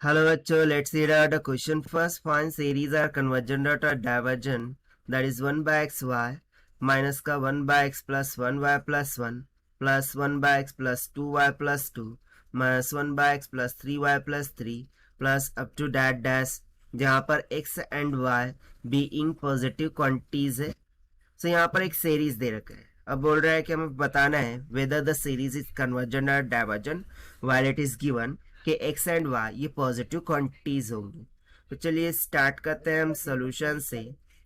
Hello बच्चों, let's read out the question first. Find series are convergent or divergent, that is 1 by x y minus का 1 by x plus 1 y plus 1 plus 1 by x plus 2 y plus 2 minus 1 by x plus 3 y plus 3 plus up to that dash, जहाँ पर x and y being positive quantities है. So यहाँ पर एक series दे रखा है. अब बोल रहा है कि हमें बताना है whether the series is convergent or divergent while it is given कि x एंड y ये पॉजिटिव क्वांटिटीज होंगी. तो चलिए स्टार्ट करते हैं हम सोल्यूशन से.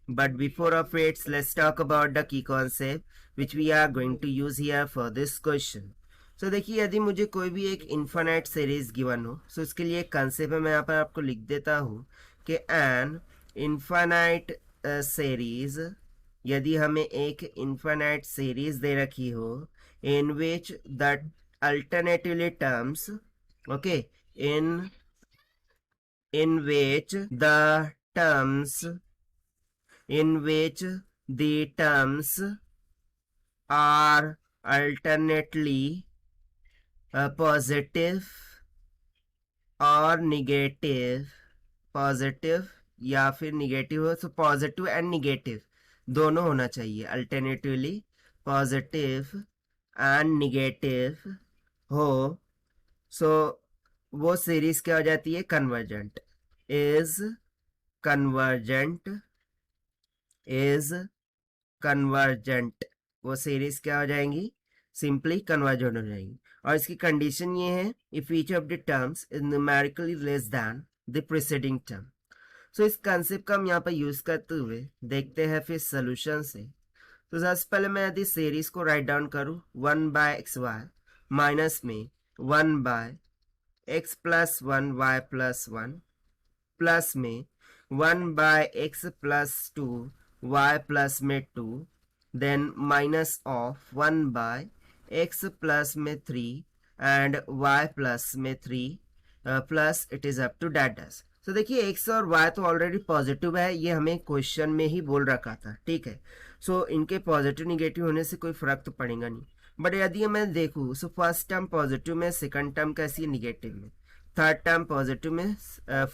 But before of its let's talk about the key concept which we are going to use here for this question. So देखिए, यदि मुझे कोई भी एक इन्फिनाइट सीरीज गिवन हो, सो इसके लिए एक कंसेप्ट है, मैं यहाँ पर आपको लिख देता हूँ कि एन इन्फिनाइट सीरीज, यदि हमें एक इन्फिनाइट सीरीज दे रखी हो in which the alternatively terms, okay, in which the terms are alternately positive or negative, positive या फिर निगेटिव हो. सो पॉजिटिव एंड निगेटिव दोनों होना चाहिए, अल्टरनेटिवली पॉजिटिव एंड निगेटिव हो. सो वो सीरीज क्या हो जाती है? कन्वर्जेंट. Is convergent. वो सीरीज क्या हो जाएंगी? सिंपली कन्वर्जेंट हो जाएंगी. और इसकी कंडीशन ये है, if each of the terms is numerically less than the preceding term. So इस कंसेप्ट का हम यहाँ पर यूज करते हुए देखते हैं फिर सोल्यूशन से. तो सबसे पहले मैं यदि सीरीज को राइट डाउन करूँ 1 बाय एक्स वाई माइनस में 1 by x plus 1 y plus 1 plus में 1 by x plus 2 y plus में 2 then minus of 1 by x plus में 3 एंड y प्लस में 3 plus it is up to that. तो देखिए x और y तो already positive है, ये हमें क्वेश्चन में ही बोल रखा था, ठीक है. सो इनके पॉजिटिव निगेटिव होने से कोई फर्क तो पड़ेगा नहीं. बट यदि मैं देखूँ, सो फर्स्ट टर्म पॉजिटिव में, सेकंड टर्म कैसी है? निगेटिव में. थर्ड टर्म पॉजिटिव में,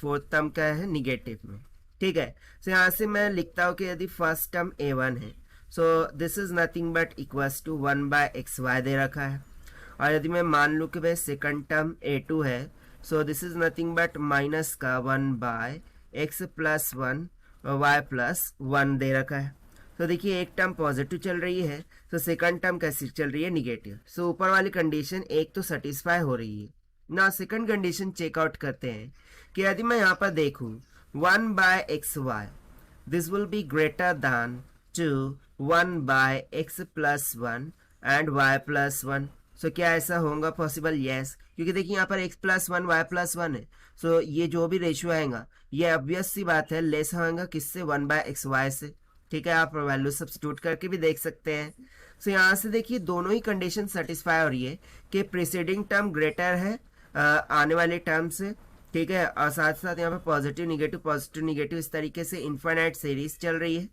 फोर्थ टर्म क्या है? निगेटिव में, ठीक है. सो यहाँ से मैं लिखता हूँ कि यदि फर्स्ट टर्म a1 है, so this is nothing but equals to 1 by x y दे रखा है. और यदि मैं मान लूँ कि भाई सेकंड टर्म a2 है, so this is nothing but minus का 1 by x plus 1 y plus 1 दे रखा है. तो देखिए एक टर्म पॉजिटिव चल रही है, तो सेकंड टर्म कैसी चल रही है? निगेटिव. सो ऊपर वाली कंडीशन एक तो सेटिस्फाई हो रही है ना. सेकंड कंडीशन चेकआउट करते हैं कि यदि मैं यहाँ पर देखूँ 1 by x y, this will be greater than two 1 by x plus 1 and y plus 1. So क्या ऐसा होगा पॉसिबल? यस, क्योंकि देखिए यहाँ पर x प्लस 1 वाई प्लस 1 है. सो ये जो भी रेशियो आएगा ये ऑब्वियस सी बात है लेस होगा किससे? 1 बाय एक्स वाई से, ठीक है. आप वैल्यू सब्स्टिट्यूट करके भी देख सकते हैं. सो यहाँ से देखिए दोनों ही कंडीशन सेटिस्फाई हो रही है कि प्रीसीडिंग टर्म ग्रेटर है आने वाले टर्म से, ठीक है. और साथ साथ यहाँ पे पॉजिटिव निगेटिव इस तरीके से इनफाइनाइट सीरीज चल रही है.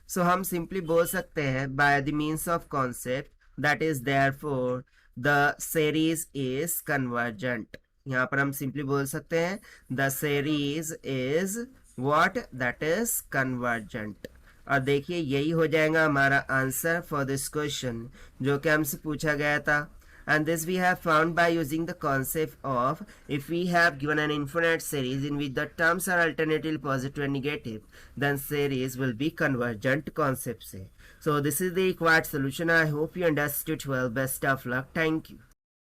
सो हम सिंपली बोल सकते हैं by the means of concept that is therefore the series is convergent. यहाँ पर हम सिंपली बोल सकते हैं the series is what? That is convergent. और देखिए यही हो जाएगा हमारा आंसर फॉर दिस क्वेश्चन जो कि हमसे पूछा गया था. And this we have found by using the concept of, if we have given an infinite series in which the terms are alternately positive and negative, then series will be convergent concept से. So this is the required solution. I hope you understood well. Best of luck. Thank you.